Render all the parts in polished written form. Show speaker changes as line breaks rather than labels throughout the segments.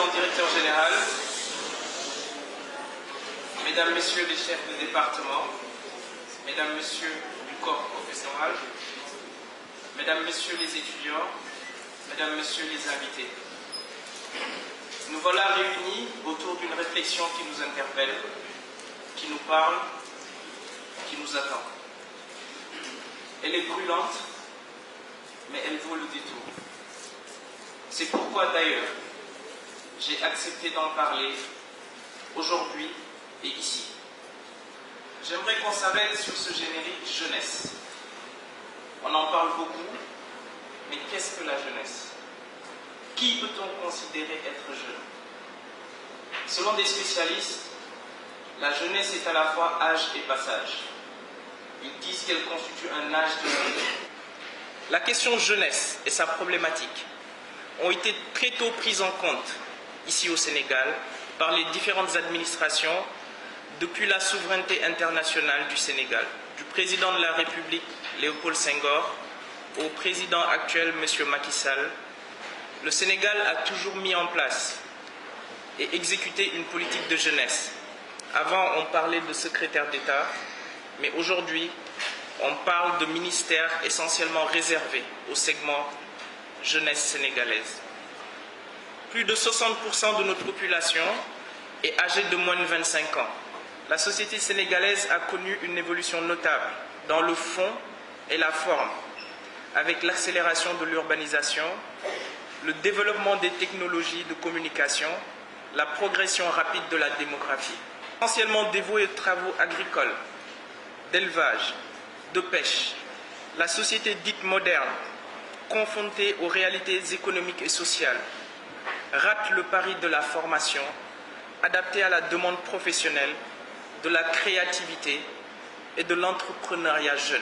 Président Directeur Général, Mesdames, Messieurs les chefs de département, Mesdames, Messieurs du corps professoral, Mesdames, Messieurs les étudiants, Mesdames, Messieurs les invités. Nous voilà réunis autour d'une réflexion qui nous interpelle, qui nous parle, qui nous attend. Elle est brûlante, mais elle vaut le détour. C'est pourquoi d'ailleurs, j'ai accepté d'en parler aujourd'hui et ici. J'aimerais qu'on s'arrête sur ce générique jeunesse. On en parle beaucoup, mais qu'est-ce que la jeunesse? Qui peut-on considérer être jeune? Selon des spécialistes, la jeunesse est à la fois âge et passage. Ils disent qu'elle constitue un âge de la vie. La question jeunesse et sa problématique ont été très tôt prises en compte ici au Sénégal par les différentes administrations depuis la souveraineté internationale du Sénégal, du président de la République Léopold Senghor au président actuel M. Macky Sall. Le Sénégal a toujours mis en place et exécuté une politique de jeunesse. Avant, on parlait de secrétaire d'État, mais aujourd'hui, on parle de ministère essentiellement réservé au segment jeunesse sénégalaise. Plus de 60% de notre population est âgée de moins de 25 ans. La société sénégalaise a connu une évolution notable dans le fond et la forme, avec l'accélération de l'urbanisation, le développement des technologies de communication, la progression rapide de la démographie. Essentiellement dévouée aux travaux agricoles, d'élevage, de pêche, la société dite moderne, confrontée aux réalités économiques et sociales, rate le pari de la formation, adaptée à la demande professionnelle, de la créativité et de l'entrepreneuriat jeune.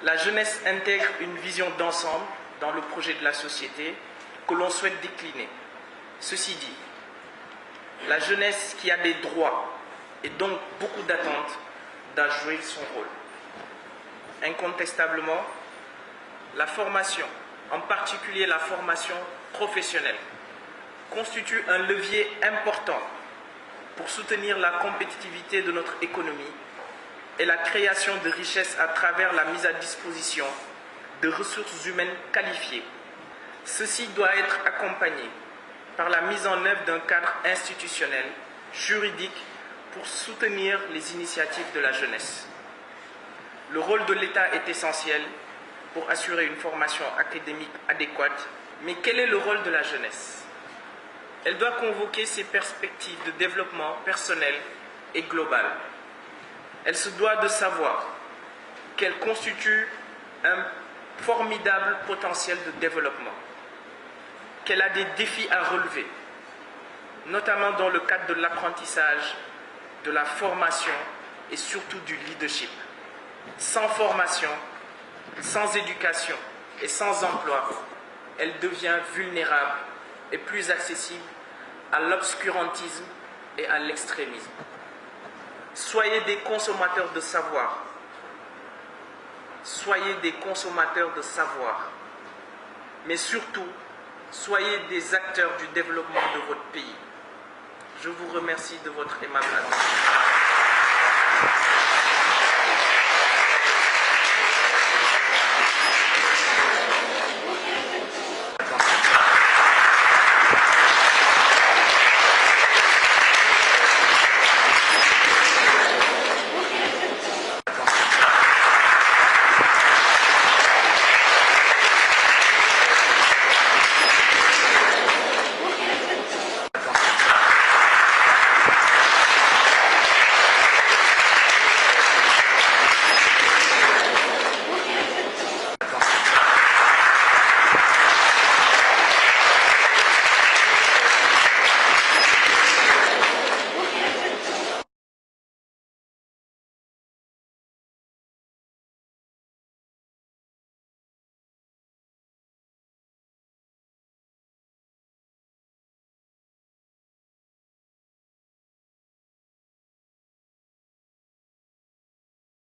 La jeunesse intègre une vision d'ensemble dans le projet de la société que l'on souhaite décliner. Ceci dit, la jeunesse qui a des droits et donc beaucoup d'attentes doit jouer son rôle. Incontestablement, la formation, en particulier la formation professionnelle, constitue un levier important pour soutenir la compétitivité de notre économie et la création de richesses à travers la mise à disposition de ressources humaines qualifiées. Ceci doit être accompagné par la mise en œuvre d'un cadre institutionnel, juridique, pour soutenir les initiatives de la jeunesse. Le rôle de l'État est essentiel pour assurer une formation académique adéquate. Mais quel est le rôle de la jeunesse? Elle doit convoquer ses perspectives de développement personnel et global. Elle se doit de savoir qu'elle constitue un formidable potentiel de développement, qu'elle a des défis à relever, notamment dans le cadre de l'apprentissage, de la formation et surtout du leadership. Sans formation, sans éducation et sans emploi, elle devient vulnérable et plus accessible à l'obscurantisme et à l'extrémisme. Soyez des consommateurs de savoir. Soyez des consommateurs de savoir. Mais surtout, soyez des acteurs du développement de votre pays. Je vous remercie de votre aimable attention.